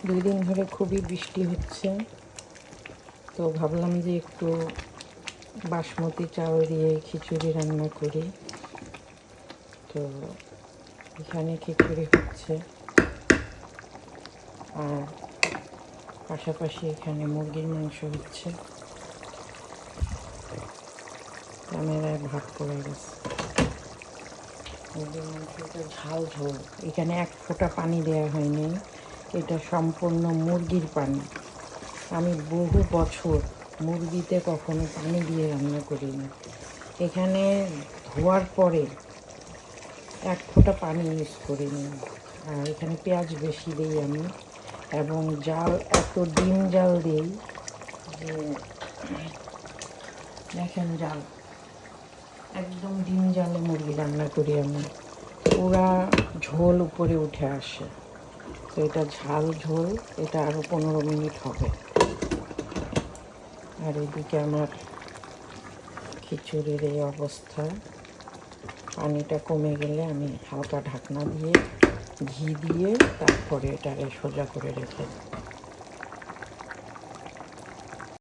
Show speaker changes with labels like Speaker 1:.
Speaker 1: 2 দিন ধরে খুবই বৃষ্টি হচ্ছে, তো ভাবলাম যে একটু বাসমতি চাল দিয়ে খিচুড়ি রান্না করি। তো এখানে খিচুড়ি হচ্ছে, আর পাশাপাশি এখানে মুরগির মাংস হচ্ছে। ক্যামেরায় ভাগ পড়ে গেছে। মুরগির মাংসটা ঝাল ঝোল, এখানে 1 ফোঁটা পানি দেওয়া হয়নি, এটা সম্পূর্ণ মুরগির পানি। আমি বহু বছর মুরগিতে কখনো পানি দিয়ে রান্না করিনি। এখানে ধোয়ার পরে 1 ফোঁটা পানি ইউজ করিনি। আর এখানে পেঁয়াজ বেশি দিই আমি, এবং জাল এত ডিম জাল দিই যে দেখেন, জাল একদম ডিম জালে মুরগি রান্না করি আমি, পুরা ঝোল উপরে উঠে আসে। তো এটা ঝাল ঝোল, এটা আরও 15 মিনিট হবে। আর এদিকে আমার খিচুড়ির এই অবস্থা। পানিটা কমে গেলে আমি হালকা ঢাকনা দিয়ে ঘি দিয়ে তারপরে এটারে সোজা করে রেখে দিই।